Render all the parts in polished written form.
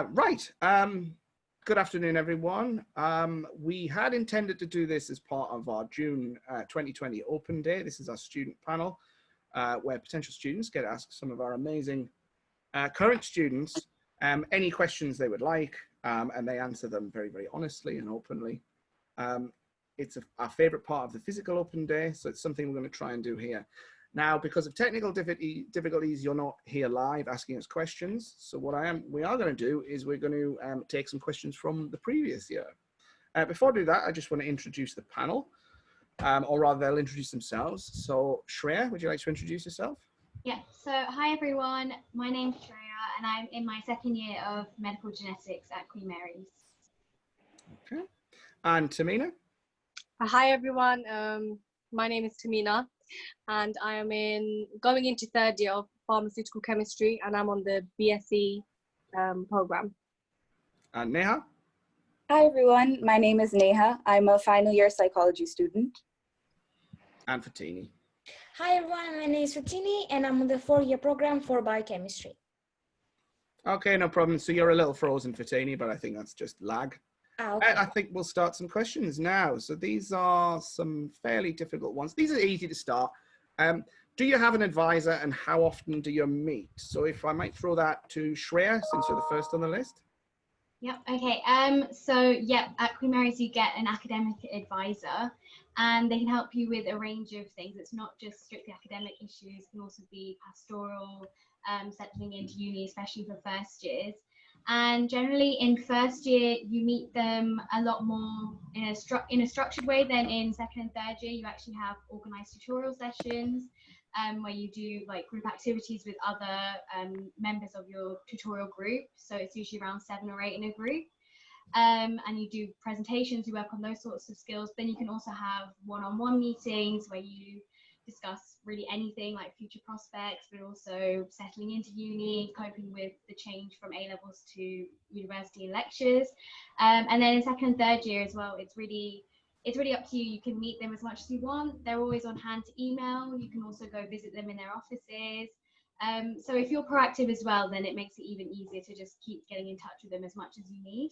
Right. Good afternoon, everyone. We had intended to do this as part of our June 2020 Open Day. This is our student panel where potential students get asked some of our amazing current students any questions they would like, and they answer them very, very honestly and openly. It's our favorite part of the physical Open Day, so it's something we're going to try and do here. Now, because of technical difficulties, you're not here live asking us questions. So what we are going to do is we're going to take some questions from the previous year. Before I do that, I just want to introduce the panel, or rather they'll introduce themselves. So Shreya, would you like to introduce yourself? Yeah, so hi everyone, my name's Shreya and I'm in my second year of medical genetics at Queen Mary's. Okay, and Tahmina? Hi everyone, my name is Tahmina and I am going into third year of pharmaceutical chemistry and I'm on the BSc program. And Neha? Hi everyone, my name is Neha. I'm a final year psychology student. And Fatini? Hi everyone, my name is Fatini and I'm on the 4-year program for biochemistry. Okay, no problem. So you're a little frozen, Fatini, but I think that's just lag. Okay. I think we'll start some questions now. So these are some fairly difficult ones. These are easy to start. Do you have an advisor and how often do you meet? So if I might throw that to Shreya, since you're the first on the list. Yep, okay. So yeah, at Queen Mary's you get an academic advisor and they can help you with a range of things. It's not just strictly academic issues, it can also be pastoral, settling into uni, especially for first years. And generally in first year, you meet them a lot more in a structured way than in second and third year. You actually have organized tutorial sessions where you do like group activities with other members of your tutorial group. So it's usually around 7 or 8 in a group. And you do presentations, you work on those sorts of skills. Then you can also have one-on-one meetings where you discuss really anything like future prospects, but also settling into uni, coping with the change from A-levels to university and lectures. And then in second and third year as well, it's really up to you. You can meet them as much as you want. They're always on hand to email. You can also go visit them in their offices. So if you're proactive as well, then it makes it even easier to just keep getting in touch with them as much as you need.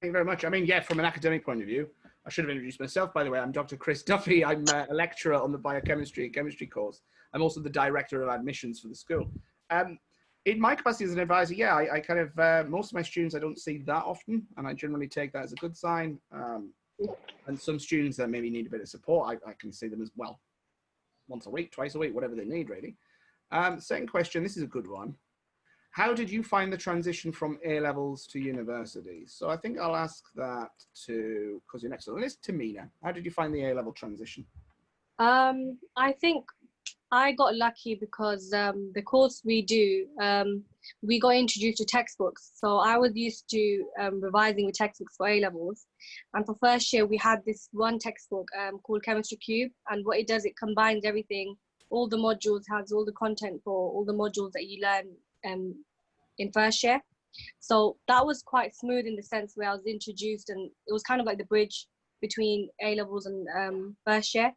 Thank you very much. I mean, yeah, from an academic point of view, I should have introduced myself, by the way. I'm Dr. Chris Duffy. I'm a lecturer on the biochemistry and chemistry course. I'm also the director of admissions for the school. In my capacity as an advisor, yeah, I kind of, most of my students I don't see that often, and I generally take that as a good sign. And some students that maybe need a bit of support, I can see them as well, once a week, twice a week, whatever they need, really. Second question, this is a good one. How did you find the transition from A-levels to university? So I think I'll ask that to, because you're next on the list, Tahmina. How did you find the A-level transition? I think I got lucky because the course we do, we got introduced to textbooks. So I was used to revising with textbooks for A-levels. And for first year, we had this one textbook called Chemistry Cube. And what it does, it combines everything, all the modules, has all the content for all the modules that you learn in first year. So that was quite smooth in the sense where I was introduced, and it was kind of like the bridge between A-levels and first year.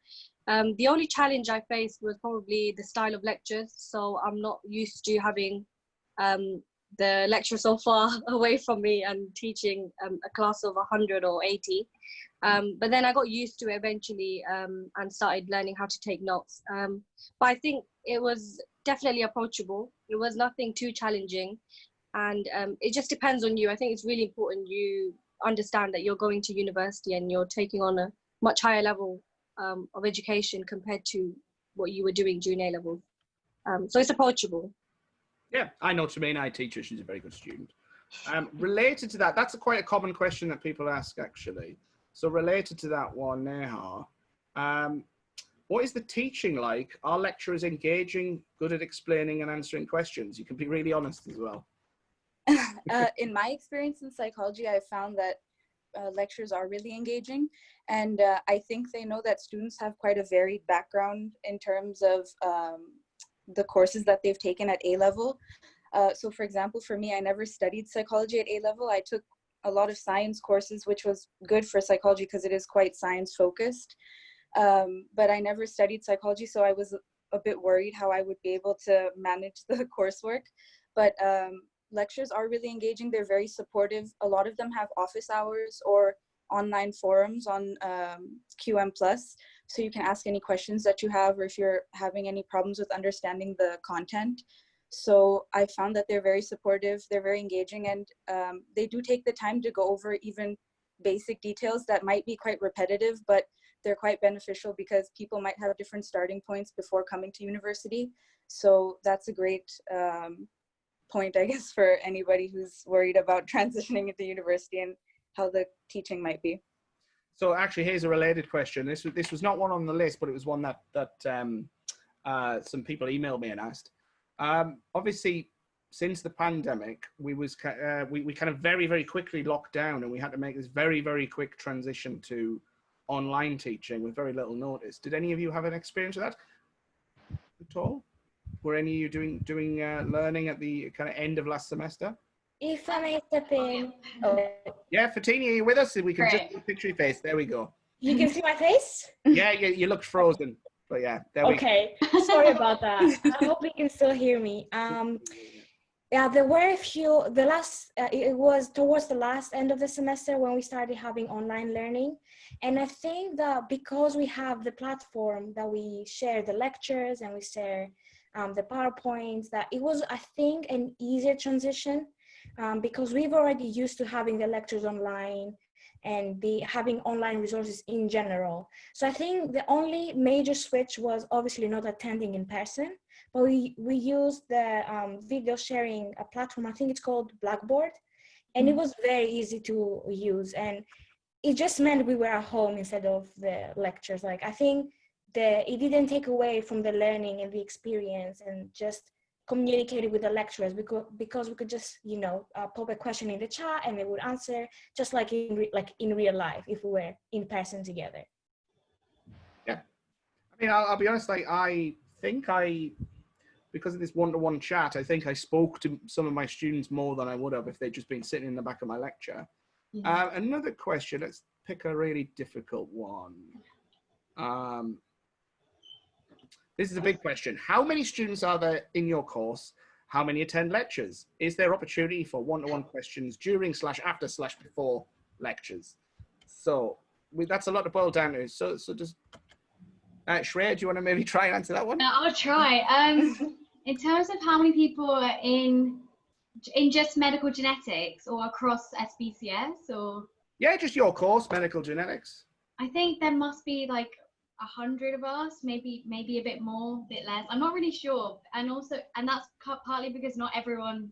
The only challenge I faced was probably the style of lectures. So I'm not used to having the lecturer so far away from me and teaching a class of 100 or 80. But then I got used to it eventually and started learning how to take notes. But I think it was definitely approachable. It was nothing too challenging. And it just depends on you. I think it's really important you understand that you're going to university and you're taking on a much higher level of education compared to what you were doing during A-levels. So it's approachable. Yeah, I know Tahmina, I teach her, she's a very good student. Related to that, that's quite a common question that people ask actually. So related to that one, Neha, what is the teaching like? Are lecturers engaging, good at explaining and answering questions? You can be really honest as well. In my experience in psychology, I found that lecturers are really engaging, and I think they know that students have quite a varied background in terms of the courses that they've taken at A-level. So for example, for me, I never studied psychology at A-level. I took a lot of science courses, which was good for psychology because it is quite science focused. But I never studied psychology, so I was a bit worried how I would be able to manage the coursework. But lectures are really engaging. They're very supportive. A lot of them have office hours or online forums on QM+, so you can ask any questions that you have, or if you're having any problems with understanding the content. So I found that they're very supportive, they're very engaging, and they do take the time to go over even basic details that might be quite repetitive, but they're quite beneficial because people might have different starting points before coming to university. So that's a great point, I guess, for anybody who's worried about transitioning into university and how the teaching might be. So actually, here's a related question. This was not one on the list, but it was one that some people emailed me and asked. Obviously, since the pandemic, we kind of very, very quickly locked down, and we had to make this very, very quick transition to online teaching with very little notice. Did any of you have an experience of that at all? Were any of you doing learning at the kind of end of last semester? If I may step in. Oh. Yeah, Fatini, are you with us? We can Great. just picture your face. There we go. You can see my face? Yeah, you looked frozen. But yeah, there we go. Okay, sorry about that. I hope you can still hear me. Yeah, there were a few, it was towards the last end of the semester when we started having online learning. And I think that because we have the platform that we share the lectures and we share the PowerPoints, that it was, I think, an easier transition because we've already used to having the lectures online and having online resources in general. So I think the only major switch was obviously not attending in person, but we used the video sharing platform. I think it's called Blackboard, and it was very easy to use. And it just meant we were at home instead of the lectures. Like, I think it didn't take away from the learning and the experience, and just communicated with the lecturers because we could just, you know, pop a question in the chat and they would answer just like in real life if we were in person together. Yeah, I mean, I'll be honest. Like, I think because of this one-to-one chat, I think I spoke to some of my students more than I would have if they'd just been sitting in the back of my lecture. Yeah. Another question. Let's pick a really difficult one. This is a big question. How many students are there in your course? How many attend lectures? Is there opportunity for one-to-one questions during / after / before lectures? So that's a lot to boil down to. So just, Shreya, do you want to maybe try and answer that one? I'll try. In terms of how many people are in just medical genetics or across SBCS, or? Yeah, just your course, medical genetics. I think there must be like 100 of us, maybe a bit more, a bit less. I'm not really sure. And that's partly because not everyone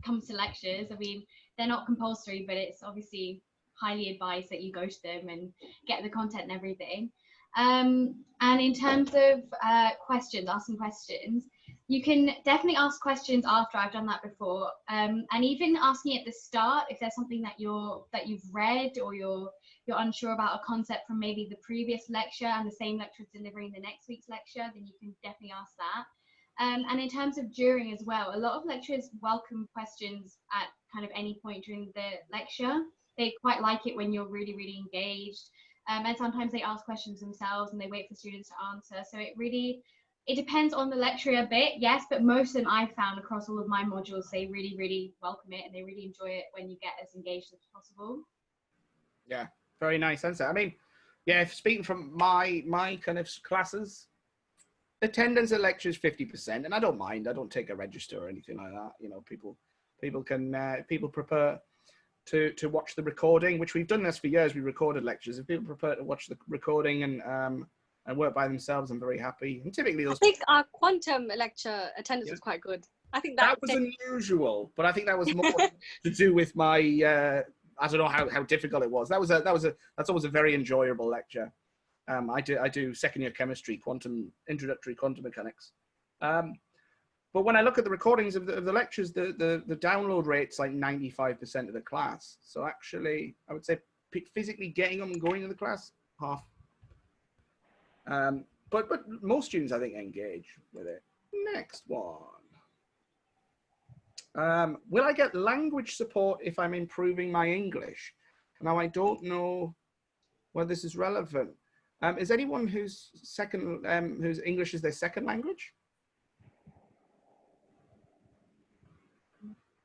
comes to lectures. I mean, they're not compulsory, but it's obviously highly advised that you go to them and get the content and everything. And in terms of asking questions, you can definitely ask questions after. I've done that before, and even asking at the start if there's something that you've read or you're unsure about a concept from maybe the previous lecture and the same lecturer is delivering the next week's lecture, then you can definitely ask that. And in terms of during as well, a lot of lecturers welcome questions at kind of any point during the lecture. They quite like it when you're really, really engaged. And sometimes they ask questions themselves and they wait for students to answer. So it depends on the lecturer a bit, yes, but most of them I've found across all of my modules, they really, really welcome it and they really enjoy it when you get as engaged as possible. Yeah, very nice answer. I mean, yeah, speaking from my kind of classes, attendance at lectures 50%, and I don't mind. I don't take a register or anything like that. You know, people prefer to watch the recording, which we've done this for years. We recorded lectures. If people prefer to watch the recording and work by themselves, I'm very happy. And typically those, I think our quantum lecture attendance was quite good. I think that was unusual, but I think that was more to do with my I don't know how difficult it was. That's always a very enjoyable lecture. I do second year chemistry, introductory quantum mechanics. But when I look at the recordings of the lectures, the download rate's like 95% of the class. So actually, I would say physically getting them and going to the class, half. But most students, I think, engage with it. Next one. Will I get language support if I'm improving my English? Now, I don't know whether this is relevant. Is anyone whose English is their second language?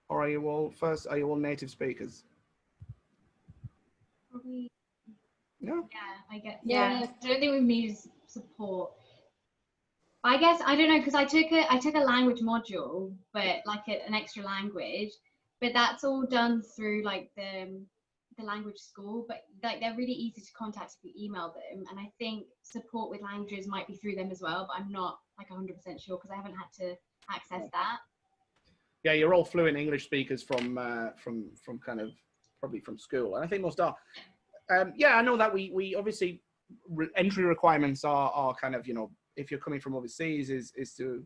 or are you all native speakers? Probably. No. Yeah, I get. Yeah. Yeah, I don't think we've needed support. I guess I don't know because I took a language module, but like an extra language, but that's all done through like the language school. But like they're really easy to contact if you email them, and I think support with languages might be through them as well. But I'm not like 100% sure because I haven't had to access that. Yeah, you're all fluent English speakers from kind of probably from school, and I think most are. Yeah, I know that we obviously entry requirements are kind of, you know, if you're coming from overseas is to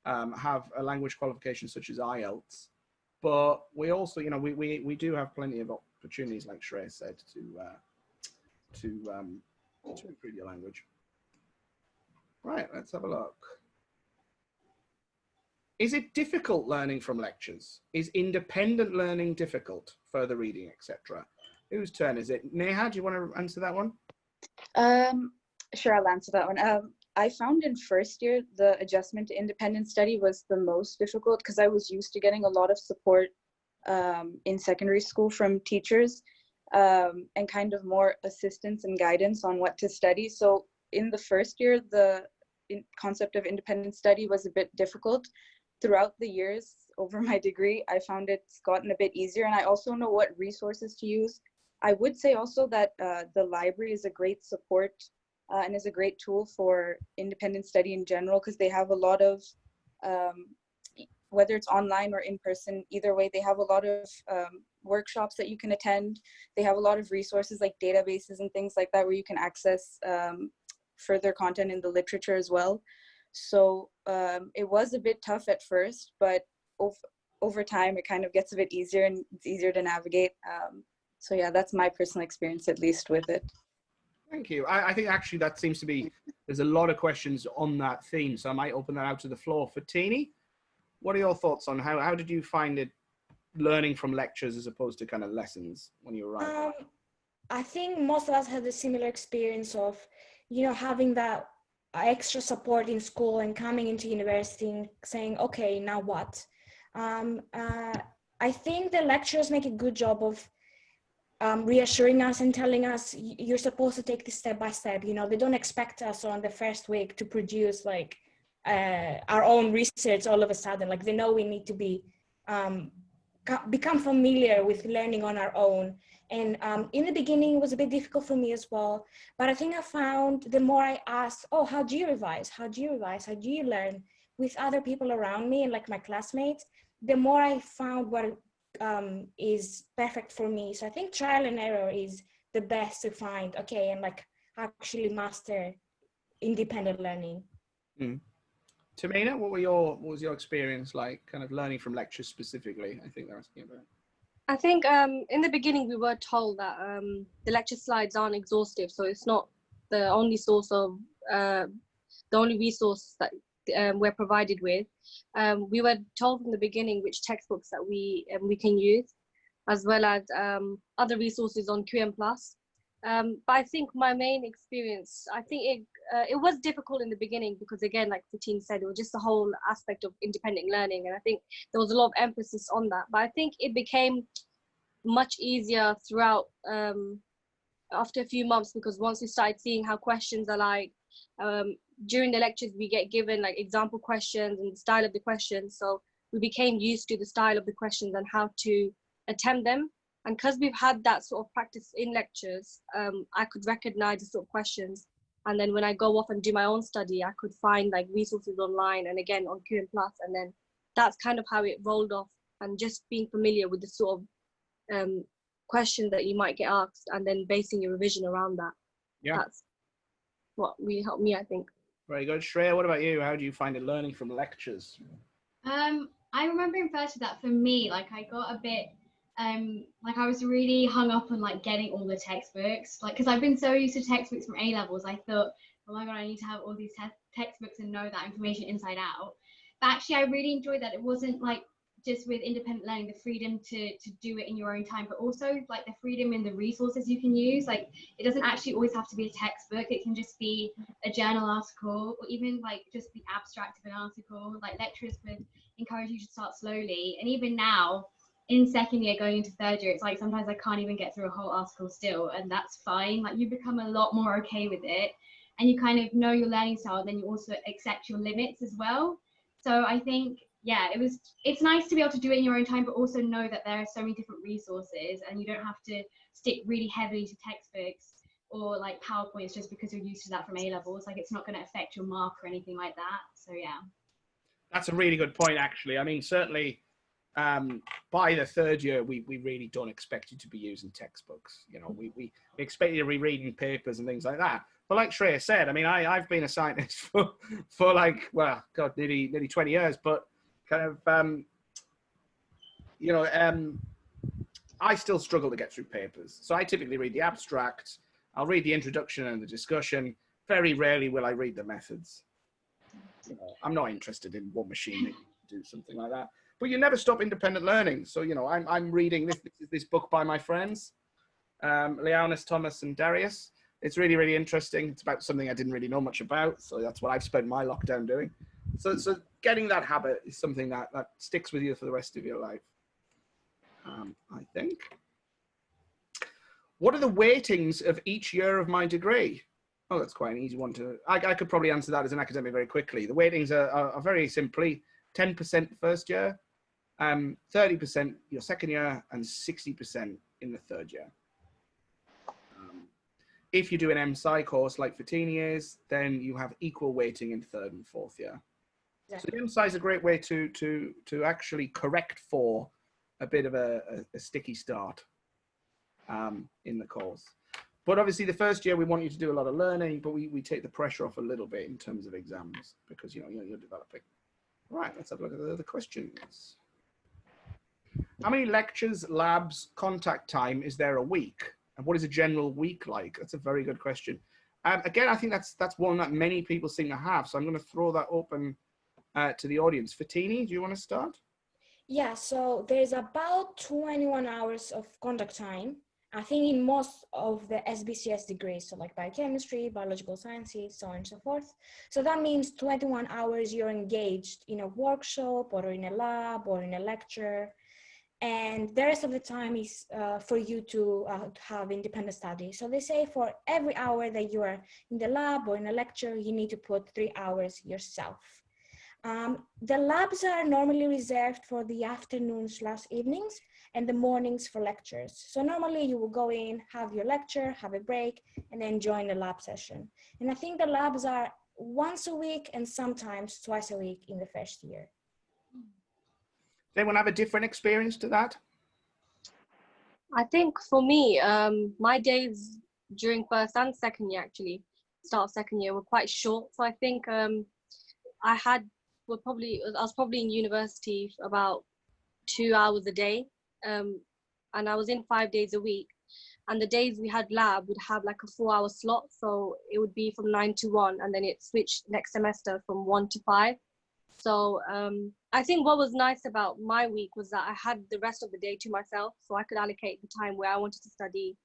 have a language qualification such as IELTS, but we also, you know, we do have plenty of opportunities, like Shreya said, to improve your language. Right, let's have a look. Is it difficult learning from lectures? Is independent learning difficult? Further reading, etc. Whose turn is it? Neha, do you want to answer that one? Sure, I'll answer that one. I found in first year, the adjustment to independent study was the most difficult because I was used to getting a lot of support in secondary school from teachers and kind of more assistance and guidance on what to study. So in the first year, the concept of independent study was a bit difficult. Throughout the years over my degree, I found it's gotten a bit easier, and I also know what resources to use. I would say also that the library is a great support and is a great tool for independent study in general, because they have a lot of, whether it's online or in person, either way, they have a lot of workshops that you can attend. They have a lot of resources like databases and things like that where you can access further content in the literature as well. So it was a bit tough at first, but over time it kind of gets a bit easier and it's easier to navigate. So yeah, that's my personal experience, at least, with it. Thank you. I think actually that seems to be, there's a lot of questions on that theme, so I might open that out to the floor. For Teeny, what are your thoughts on how did you find it learning from lectures as opposed to kind of lessons when you arrived? I think most of us had a similar experience of, you know, having that extra support in school and coming into university and saying, okay, now what? I think the lecturers make a good job of reassuring us and telling us you're supposed to take this step by step. You know, they don't expect us on the first week to produce like our own research all of a sudden. Like they know we need to be become familiar with learning on our own. And in the beginning, it was a bit difficult for me as well. But I think I found the more I asked, oh, how do you revise? How do you revise? How do you learn with other people around me and like my classmates? The more I found what is perfect for me. So I think trial and error is the best to find, okay, and like actually master independent learning. Tahmina, what was your experience like kind of learning from lectures specifically? I think they're asking about. I think in the beginning we were told that the lecture slides aren't exhaustive, so it's not the only source of the only resource that we're provided with. We were told from the beginning which textbooks that we can use, as well as other resources on QM+. But I think my main experience, I think it was difficult in the beginning because, again, like Fatin said, it was just the whole aspect of independent learning, and I think there was a lot of emphasis on that. But I think it became much easier throughout after a few months, because once we started seeing how questions are like, during the lectures we get given like example questions and the style of the questions, so we became used to the style of the questions and how to attempt them. And because we've had that sort of practice in lectures, I could recognize the sort of questions, and then when I go off and do my own study, I could find like resources online and again on QM+, and then that's kind of how it rolled off, and just being familiar with the sort of question that you might get asked and then basing your revision around that. Yeah, that's what really helped me, I think. Very good. Shreya, what about you? How do you find it learning from lectures? I remember in first year that for me, like I got a bit like I was really hung up on like getting all the textbooks, like because I've been so used to textbooks from A levels. I thought, oh my god, I need to have all these textbooks and know that information inside out. But actually I really enjoyed that it wasn't like just with independent learning, the freedom to do it in your own time, but also like the freedom in the resources you can use. Like it doesn't actually always have to be a textbook. It can just be a journal article, or even like just the abstract of an article. Like lecturers would encourage you to start slowly, and even now in second year going into third year, it's like sometimes I can't even get through a whole article still, and that's fine. Like you become a lot more okay with it, and you kind of know your learning style, and then you also accept your limits as well. So I think, yeah, it's nice to be able to do it in your own time, but also know that there are so many different resources, and you don't have to stick really heavily to textbooks or like PowerPoints just because you're used to that from A levels. Like it's not going to affect your mark or anything like that. So yeah. That's a really good point, actually. I mean, certainly by the third year, we really don't expect you to be using textbooks. You know, we expect you to be reading papers and things like that. But like Shreya said, I mean, I've been a scientist for like, well, God, nearly 20 years, but kind of, you know, I still struggle to get through papers. So I typically read the abstract, I'll read the introduction and the discussion. Very rarely will I read the methods. You know, I'm not interested in what machine they do something like that. But you never stop independent learning. So, you know, I'm reading this book by my friends, Leonis, Thomas, and Darius. It's really, really interesting. It's about something I didn't really know much about. So that's what I've spent my lockdown doing. So getting that habit is something that sticks with you for the rest of your life, I think. What are the weightings of each year of my degree? Oh, that's quite an easy one to... I could probably answer that as an academic very quickly. The weightings are very simply 10% first year, 30% your second year, and 60% in the third year. If you do an MSci course like Fatini is, then you have equal weighting in third and fourth year. Exactly. So the MSci is a great way to actually correct for a bit of a sticky start in the course. But obviously the first year we want you to do a lot of learning, but we take the pressure off a little bit in terms of exams because, you know, you're developing. Right, let's have a look at the other questions. How many lectures, labs, contact time is there a week? And what is a general week like? That's a very good question. Again, I think that's one that many people seem to have. So I'm going to throw that open to the audience. Fatini, do you want to start? Yeah, so there's about 21 hours of contact time, I think, in most of the SBCS degrees, so like biochemistry, biological sciences, so on and so forth. So that means 21 hours you're engaged in a workshop or in a lab or in a lecture. And the rest of the time is for you to have independent study. So they say for every hour that you are in the lab or in a lecture, you need to put 3 hours yourself. The labs are normally reserved for the afternoons/evenings and the mornings for lectures. So normally you will go in, have your lecture, have a break, and then join the lab session. And I think the labs are once a week and sometimes twice a week in the first year. Does anyone have a different experience to that? I think for me, my days during first and second year, actually, start of second year, were quite short. So I think I was probably in university for about 2 hours a day, and I was in 5 days a week. And the days we had lab would have like a 4-hour slot, so it would be from 9 to 1, and then it switched next semester from 1 to 5. So I think what was nice about my week was that I had the rest of the day to myself, so I could allocate the time where I wanted to study.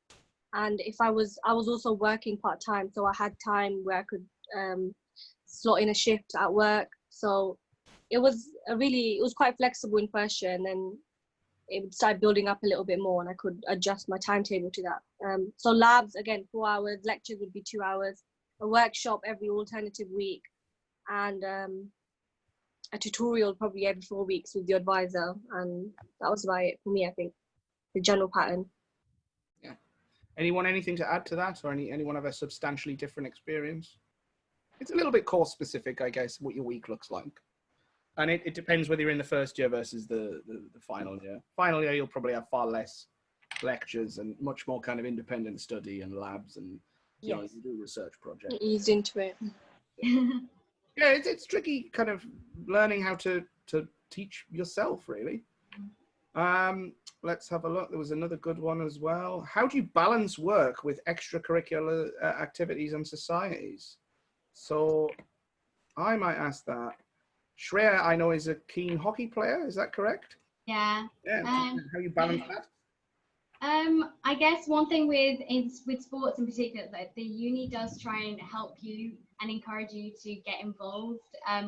And if I was also working part-time, so I had time where I could slot in a shift at work. So it was quite flexible in first year, and then it would start building up a little bit more, and I could adjust my timetable to that. So labs, again, 4 hours, lectures would be 2 hours, a workshop every alternative week, and a tutorial probably every 4 weeks with the advisor. And that was about it for me, I think, the general pattern. Yeah. Anything to add to that, or anyone have a substantially different experience? It's a little bit course specific, I guess, what your week looks like. And it depends whether you're in the first year versus the final year. Final year, you'll probably have far less lectures and much more kind of independent study and labs, and you know, you do research projects. Eased into it. Yeah, it's tricky kind of learning how to teach yourself, really. Let's have a look. There was another good one as well. How do you balance work with extracurricular activities and societies? So I might ask that. Shreya, I know, is a keen hockey player. Is that correct? Yeah. Yeah. How you balance that? I guess one thing with sports in particular, that the uni does try and help you and encourage you to get involved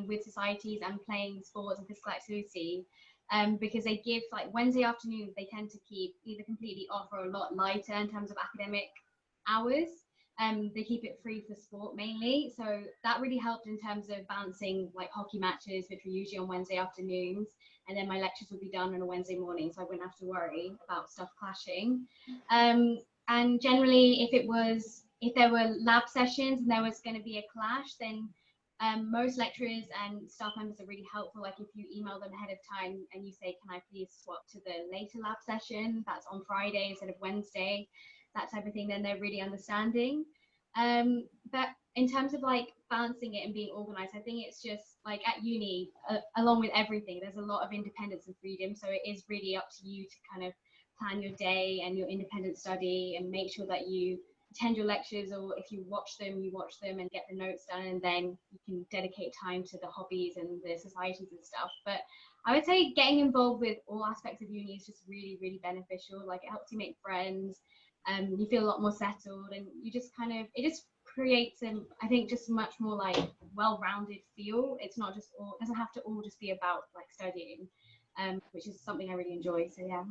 with societies and playing sports and physical activity. because they give, like, Wednesday afternoons, they tend to keep either completely off or a lot lighter in terms of academic hours. They keep it free for sport mainly. So that really helped in terms of balancing like hockey matches, which were usually on Wednesday afternoons. And then my lectures would be done on a Wednesday morning, so I wouldn't have to worry about stuff clashing. And generally, if there were lab sessions and there was going to be a clash, then most lecturers and staff members are really helpful. Like if you email them ahead of time and you say, can I please swap to the later lab session that's on Friday instead of Wednesday, that type of thing, then they're really understanding. But in terms of like balancing it and being organized, I think it's just like at uni, along with everything, there's a lot of independence and freedom. So it is really up to you to kind of plan your day and your independent study and make sure that you attend your lectures, or if you watch them and get the notes done, and then you can dedicate time to the hobbies and the societies and stuff. But I would say getting involved with all aspects of uni is just really, really beneficial. Like it helps you make friends. You feel a lot more settled, and you just kind of, it just creates I think just much more like well-rounded feel. It's not just all, it doesn't have to all just be about like studying, which is something I really enjoy. So yeah.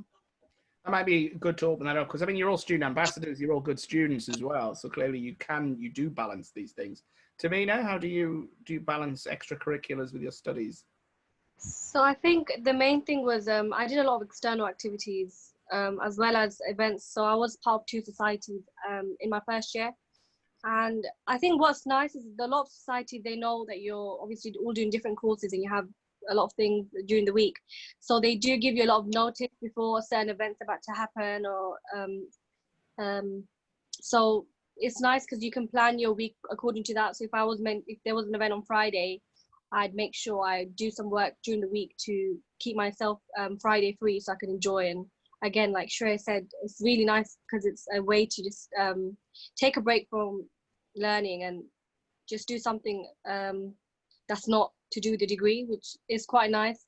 That might be good to open that up, because I mean, you're all student ambassadors, you're all good students as well. So clearly you do balance these things. Tahmina, how do you balance extracurriculars with your studies? So I think the main thing was I did a lot of external activities as well as events. So I was part of 2 societies in my first year. And I think what's nice is a lot of society, they know that you're obviously all doing different courses and you have a lot of things during the week. So they do give you a lot of notice before certain events about to happen, or so it's nice because you can plan your week according to that. So if there was an event on Friday, I'd make sure I do some work during the week to keep myself Friday free so I can enjoy. And again, like Shreya said, it's really nice because it's a way to just take a break from learning and just do something that's not to do with the degree, which is quite nice.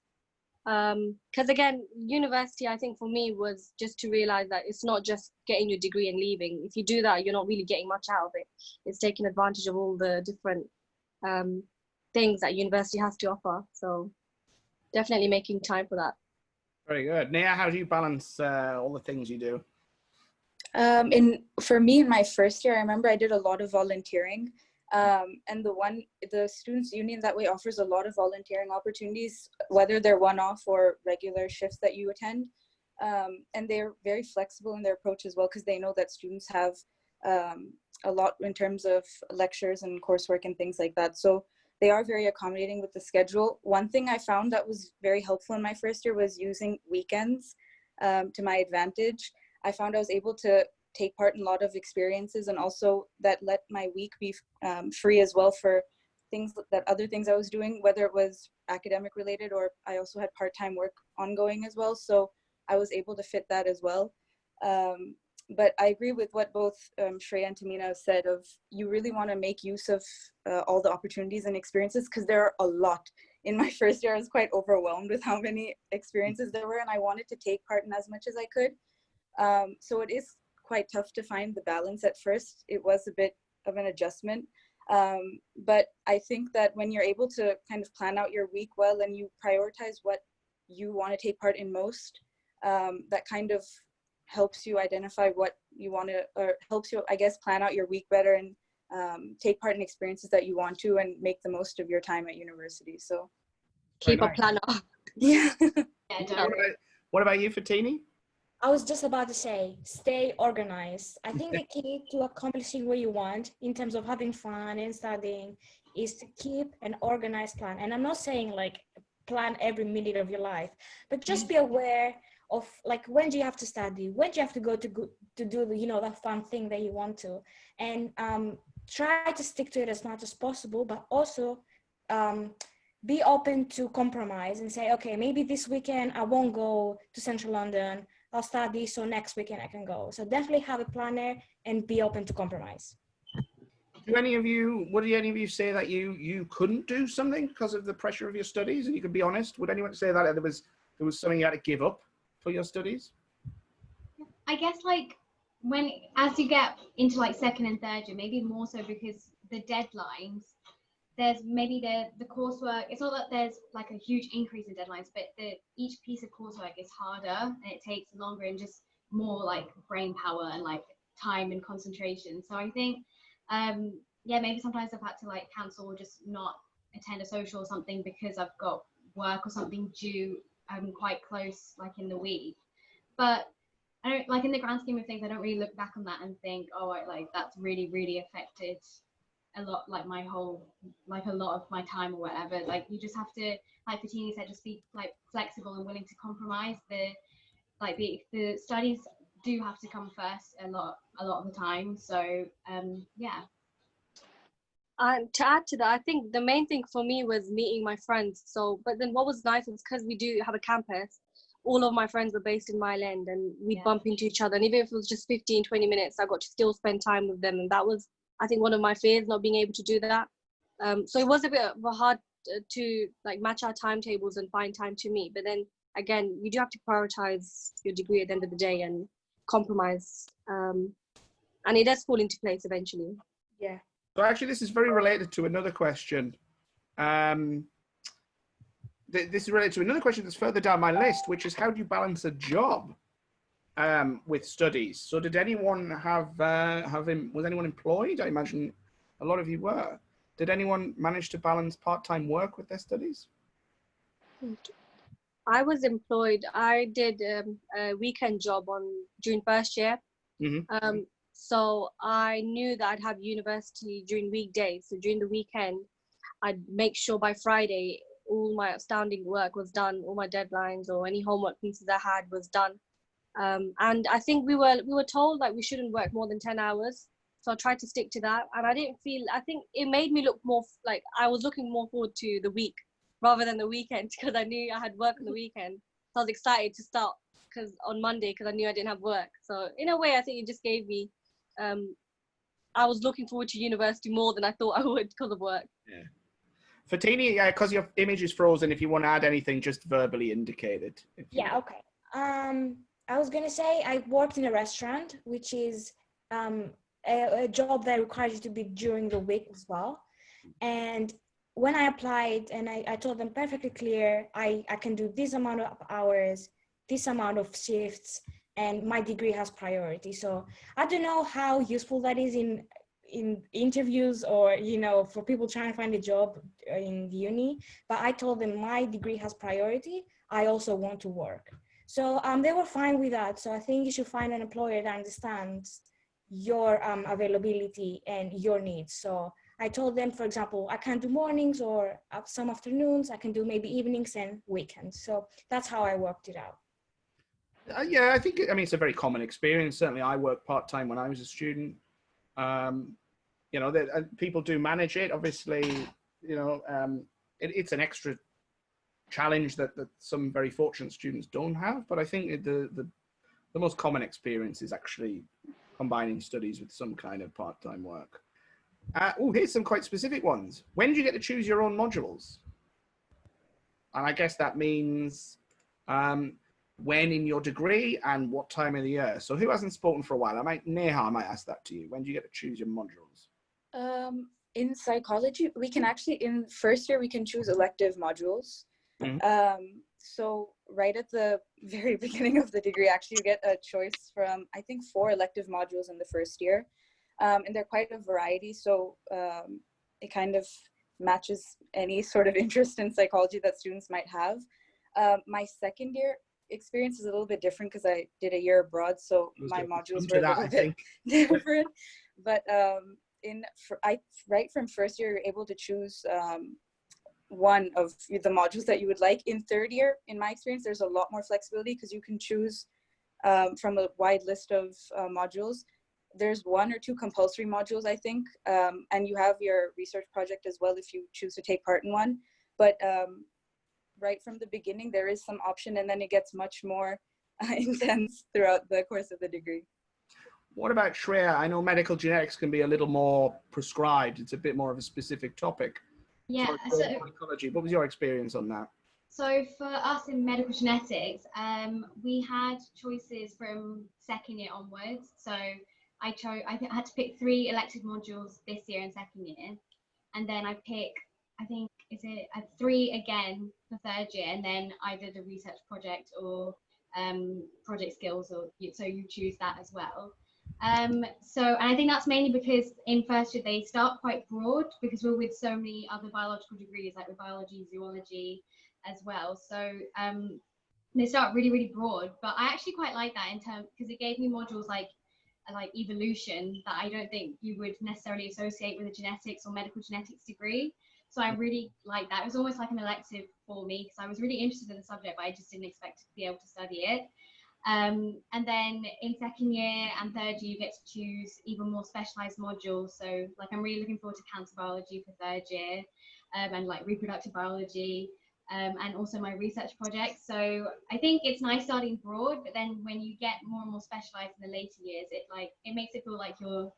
Because again, university, I think for me was just to realize that it's not just getting your degree and leaving. If you do that, you're not really getting much out of it. It's taking advantage of all the different things that university has to offer. So definitely making time for that. Very good. Nia, how do you balance all the things you do? For me, in my first year, I remember I did a lot of volunteering. And the Students' Union that way offers a lot of volunteering opportunities, whether they're one-off or regular shifts that you attend. And they're very flexible in their approach as well, because they know that students have a lot in terms of lectures and coursework and things like that. So they are very accommodating with the schedule. One thing I found that was very helpful in my first year was using weekends to my advantage. I found I was able to take part in a lot of experiences, and also that let my week be free as well for other things I was doing, whether it was academic related, or I also had part-time work ongoing as well. So I was able to fit that as well. But I agree with what both Shreya and Tahmina said, of you really want to make use of all the opportunities and experiences, because there are a lot. In my first year, I was quite overwhelmed with how many experiences there were, and I wanted to take part in as much as I could. So it is quite tough to find the balance at first. It was a bit of an adjustment. But I think that when you're able to kind of plan out your week well and you prioritize what you want to take part in most, that kind of helps you identify what you want to, or helps you, I guess, plan out your week better and take part in experiences that you want to, and make the most of your time at university. So keep a planner. Yeah. What about you, Fatini? I was just about to say, stay organized. I think the key to accomplishing what you want in terms of having fun and studying is to keep an organized plan. And I'm not saying like plan every minute of your life, but just be aware of like, when do you have to study? When do you have to go to do the, that fun thing that you want to? And try to stick to it as much as possible, but also be open to compromise and say, okay, maybe this weekend I won't go to Central London. I'll study, so next weekend I can go. So definitely have a planner and be open to compromise. Would any of you say that you couldn't do something because of the pressure of your studies, and you could be honest? Would anyone say that there was something you had to give up for your studies? I guess like as you get into like second and third year, maybe more so because the deadlines, there's maybe the coursework, it's not that there's like a huge increase in deadlines, but each piece of coursework is harder and it takes longer and just more like brain power and like time and concentration. So I think yeah, maybe sometimes I've had to like cancel or just not attend a social or something because I've got work or something due quite close like in the week. But I don't, like, in the grand scheme of things, I don't really look back on that and think, oh, like that's really, really affected a lot, like my whole, like a lot of my time or whatever. Like you just have to, like Fatina said, just be like flexible and willing to compromise. The studies do have to come first a lot of the time. So yeah. To add to that, I think the main thing for me was meeting my friends. So, but then what was nice was because we do have a campus, all of my friends were based in Mile End and we'd bump into each other. And even if it was just 15, 20 minutes, I got to still spend time with them. And that was, I think, one of my fears, not being able to do that. So it was a bit of a hard to like match our timetables and find time to meet. But then again, you do have to prioritize your degree at the end of the day and compromise. And it does fall into place eventually. Yeah. So actually, this is very related to another question. This is related to another question that's further down my list, which is how do you balance a job with studies? So did anyone was anyone employed? I imagine a lot of you were. Did anyone manage to balance part-time work with their studies? I was employed. I did a weekend job during first year. Mm-hmm. So I knew that I'd have university during weekdays. So during the weekend, I'd make sure by Friday all my outstanding work was done, all my deadlines or any homework pieces I had was done. And I think we were told like we shouldn't work more than 10 hours. So I tried to stick to that. And I think it made me look more like I was looking more forward to the week rather than the weekend because I knew I had work on the weekend. So I was excited to start on Monday because I knew I didn't have work. So in a way, I think it just gave me, I was looking forward to university more than I thought I would because of work. Yeah. Fatina, because your image is frozen, if you want to add anything, just verbally indicate it. Yeah, okay. I was gonna say I worked in a restaurant, which is a job that requires you to be during the week as well. And when I applied and I told them perfectly clear, I can do this amount of hours, this amount of shifts, and my degree has priority. So I don't know how useful that is in interviews or, you know, for people trying to find a job in the uni, but I told them my degree has priority. I also want to work. So they were fine with that. So I think you should find an employer that understands your availability and your needs. So I told them, for example, I can do mornings or some afternoons. I can do maybe evenings and weekends. So that's how I worked it out. Yeah, I mean, it's a very common experience. Certainly I worked part-time when I was a student. You know, people do manage it. Obviously, you know, it's an extra challenge that some very fortunate students don't have. But I think the most common experience is actually combining studies with some kind of part-time work. Here's some quite specific ones. When do you get to choose your own modules? And I guess that means when in your degree and what time of the year. So who hasn't spoken for a while? Neha, I might ask that to you. When do you get to choose your modules? In psychology, we can actually, in first year, we can choose elective modules. Mm-hmm. So right at the very beginning of the degree, actually, you get a choice from, I think, 4 elective modules in the first year. And they're quite a variety. So it kind of matches any sort of interest in psychology that students might have. My second year experience is a little bit different because I did a year abroad. So my modules were a little bit different. But right from first year, you're able to choose one of the modules that you would like. In third year, in my experience, there's a lot more flexibility because you can choose from a wide list of modules. There's 1 or 2 compulsory modules, I think, and you have your research project as well if you choose to take part in one. But right from the beginning, there is some option, and then it gets much more intense throughout the course of the degree. What about Shreya? I know medical genetics can be a little more prescribed. It's a bit more of a specific topic. Yeah. So psychology. What was your experience on that? So for us in medical genetics, we had choices from second year onwards. So I had to pick 3 elective modules this year in second year, and then I pick I think, is it a 3 again for 3rd year, and then either the research project or project skills, or so you choose that as well. And I think that's mainly because in 1st year they start quite broad, because we're with so many other biological degrees, like with biology, zoology as well. So they start really, really broad. But I actually quite like that in terms, because it gave me modules like evolution that I don't think you would necessarily associate with a genetics or medical genetics degree. So I really like that. It was almost like an elective for me, because I was really interested in the subject, but I just didn't expect to be able to study it. And then in 2nd year and 3rd year, you get to choose even more specialized modules. So like, I'm really looking forward to cancer biology for 3rd year, and like reproductive biology, and also my research project. So I think it's nice starting broad, but then when you get more and more specialized in the later years, it makes it feel like you're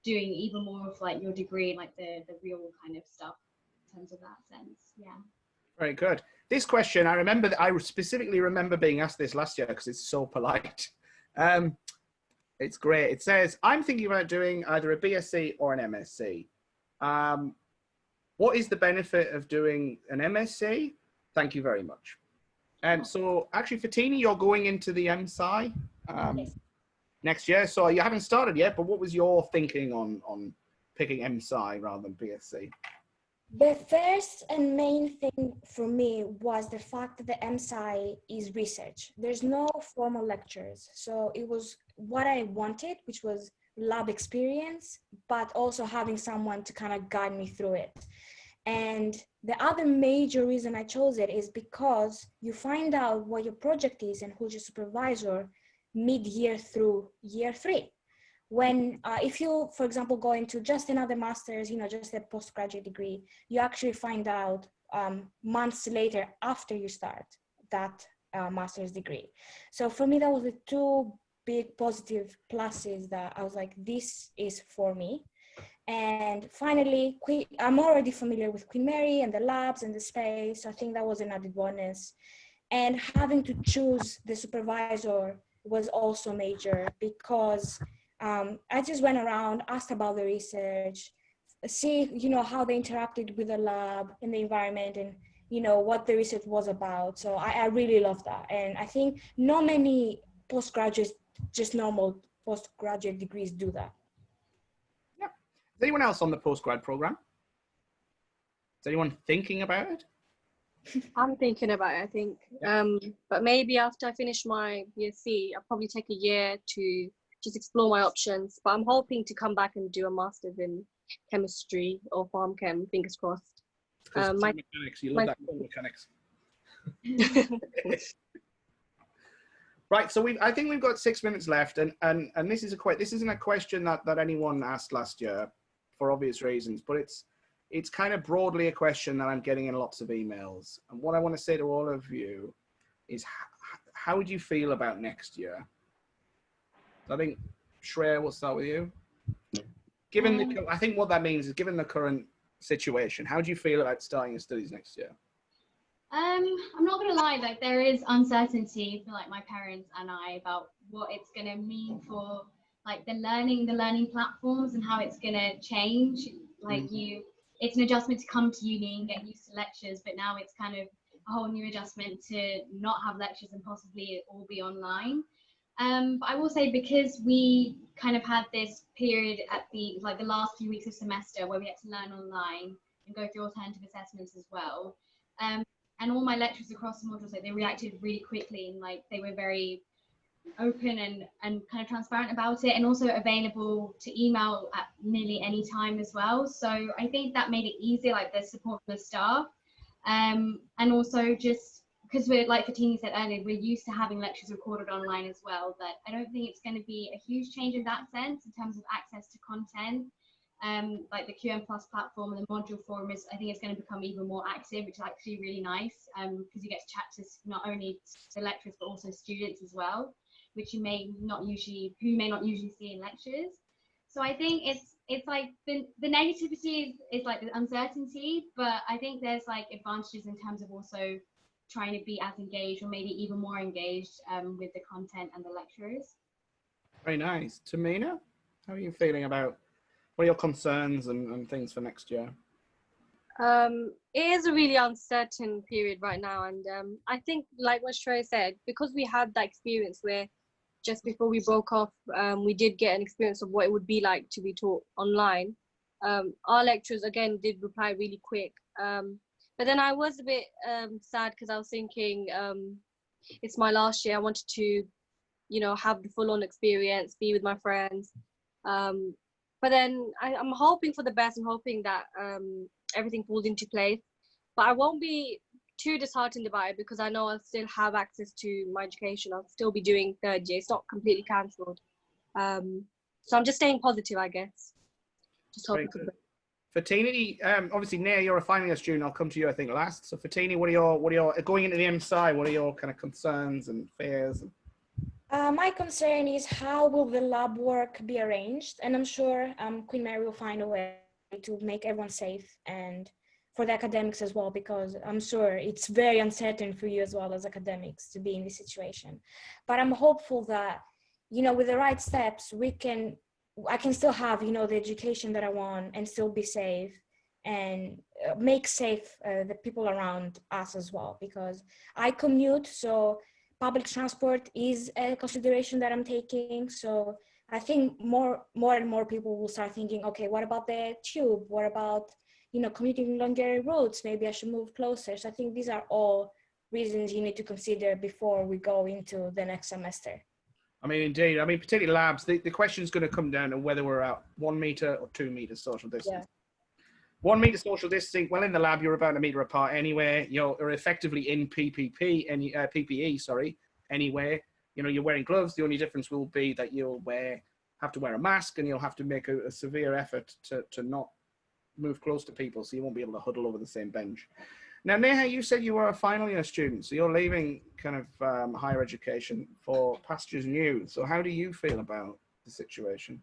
doing even more of like your degree, like the real kind of stuff in terms of that sense. Yeah. Very good. This question, I remember that I specifically remember being asked this last year because it's so polite. It's great. It says, I'm thinking about doing either a BSc or an MSc. What is the benefit of doing an MSc? Thank you very much. So actually, Fatini, you're going into the MSci next year. So you haven't started yet, but what was your thinking on picking MSci rather than BSc? The first and main thing for me was the fact that the MSci is research. There's no formal lectures. So it was what I wanted, which was lab experience, but also having someone to kind of guide me through it. And the other major reason I chose it is because you find out what your project is and who's your supervisor mid-year through year 3. When, if you, for example, go into just another master's, just a postgraduate degree, you actually find out months later after you start that master's degree. So for me, that was the 2 big positive pluses that I was like, this is for me. And finally, I'm already familiar with Queen Mary and the labs and the space. So I think that was an added bonus. And having to choose the supervisor was also major, because I just went around, asked about the research, see, how they interacted with the lab and the environment, and, what the research was about. So I really love that. And I think not many postgraduates, just normal postgraduate degrees, do that. Yeah. Is anyone else on the postgrad program? Is anyone thinking about it? I'm thinking about it, I think. But maybe after I finish my BSc, I'll probably take a year to just explore my options. But I'm hoping to come back and do a master's in chemistry or pharm chem, fingers crossed. Mechanics, you love that mechanics. Right, so I think we've got 6 minutes left, and this isn't a question that anyone asked last year for obvious reasons, but it's kind of broadly a question that I'm getting in lots of emails. And what I want to say to all of you is, how would you feel about next year? I think, Shreya, we'll start with you. I think what that means is, given the current situation, how do you feel about starting your studies next year? I'm not gonna lie, like, there is uncertainty for like my parents and I about what it's gonna mean for like the learning platforms and how it's gonna change. Like, it's an adjustment to come to uni and get used to lectures, but now it's kind of a whole new adjustment to not have lectures and possibly all be online. But I will say, because we kind of had this period at the last few weeks of semester where we had to learn online and go through alternative assessments as well. And all my lecturers across the modules, like, they reacted really quickly, and like they were very open and kind of transparent about it, and also available to email at nearly any time as well. So I think that made it easier, like the support from the staff, and also just because we're, like Fatini said earlier, we're used to having lectures recorded online as well, that I don't think it's going to be a huge change in that sense in terms of access to content. Like the QM Plus platform and the module forum I think it's going to become even more active, which is actually really nice, because you get to chat to not only the lecturers but also students as well, which you may not usually see in lectures. So I think it's like the negativity is like the uncertainty, but I think there's like advantages in terms of also trying to be as engaged, or maybe even more engaged, with the content and the lecturers. Very nice. Tahmina, how are you feeling about, what are your concerns and things for next year? It is a really uncertain period right now, and I think, like what Shreya said, because we had that experience where just before we broke off, we did get an experience of what it would be like to be taught online. Our lecturers again did reply really quick, but then I was a bit sad because I was thinking it's my last year. I wanted to, have the full-on experience, be with my friends. But then I'm hoping for the best. I'm hoping that everything falls into place. But I won't be too disheartened about it because I know I'll still have access to my education. I'll still be doing third year. It's not completely cancelled. So I'm just staying positive, I guess. Just hoping for the best. Fatini, obviously, Nia, you're a final year student. I'll come to you, I think, last. So, Fatini, what are your going into the MSci? What are your kind of concerns and fears? My concern is how will the lab work be arranged, and I'm sure Queen Mary will find a way to make everyone safe and for the academics as well, because I'm sure it's very uncertain for you as well as academics to be in this situation. But I'm hopeful that, with the right steps, I can still have, the education that I want and still be safe and make safe the people around us as well, because I commute, so public transport is a consideration that I'm taking. So I think more and more people will start thinking, okay, what about the tube? What about, commuting longer routes? Maybe I should move closer. So I think these are all reasons you need to consider before we go into the next semester. I mean, indeed. I mean, particularly labs, the question is going to come down to whether we're at 1 meter or 2 meters social distance. Yeah. 1 meter social distancing, well, in the lab, you're about a meter apart anyway. You're effectively in PPE, anyway. You're wearing gloves. The only difference will be that you'll have to wear a mask, and you'll have to make a severe effort to not move close to people, so you won't be able to huddle over the same bench. Now, Neha, you said you were a final year student, so you're leaving kind of higher education for pastures new. So how do you feel about the situation?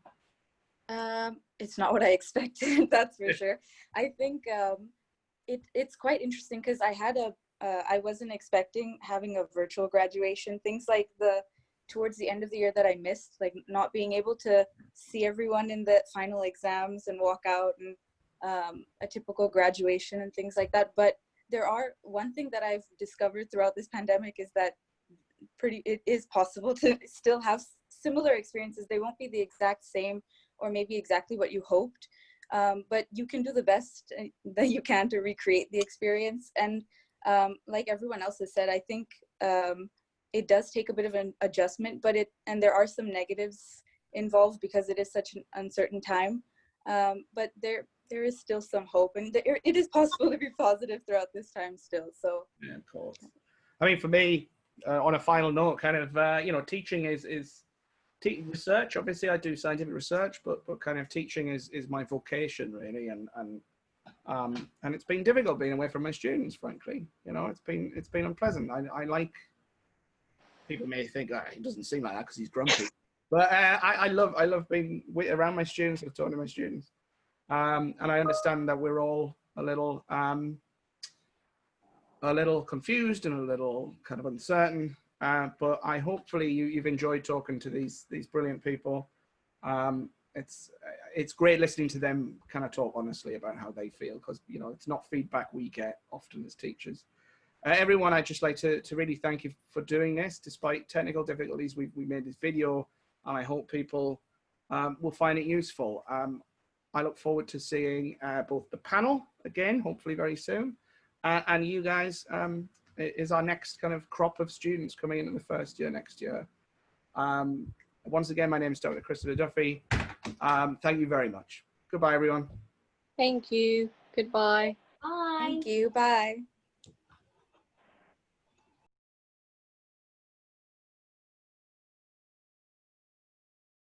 It's not what I expected, that's for sure. I think it's quite interesting because I wasn't expecting having a virtual graduation. Things like towards the end of the year that I missed, like not being able to see everyone in the final exams and walk out, and a typical graduation and things like that. But one thing that I've discovered throughout this pandemic is that it is possible to still have similar experiences. They won't be the exact same or maybe exactly what you hoped, but you can do the best that you can to recreate the experience. And like everyone else has said, I think it does take a bit of an adjustment, and there are some negatives involved because it is such an uncertain time. But there is still some hope, and it is possible to be positive throughout this time still. So yeah, of course. I mean, for me, on a final note, kind of teaching is research. Obviously, I do scientific research, but kind of teaching is my vocation really, and it's been difficult being away from my students. Frankly, it's been unpleasant. I like. People may think it doesn't seem like that because he's grumpy, but I love being around my students and talking to my students. And I understand that we're all a little confused and a little kind of uncertain. But hopefully you've enjoyed talking to these brilliant people. It's great listening to them kind of talk honestly about how they feel, because it's not feedback we get often as teachers. Everyone, I'd just like to really thank you for doing this. Despite technical difficulties, we made this video, and I hope people will find it useful. I look forward to seeing both the panel again, hopefully very soon, and you guys is our next kind of crop of students coming into the first year next year. Once again, my name is Dr. Chris Duffy. Thank you very much. Goodbye, everyone. Thank you. Goodbye. Bye. Thank you. Bye.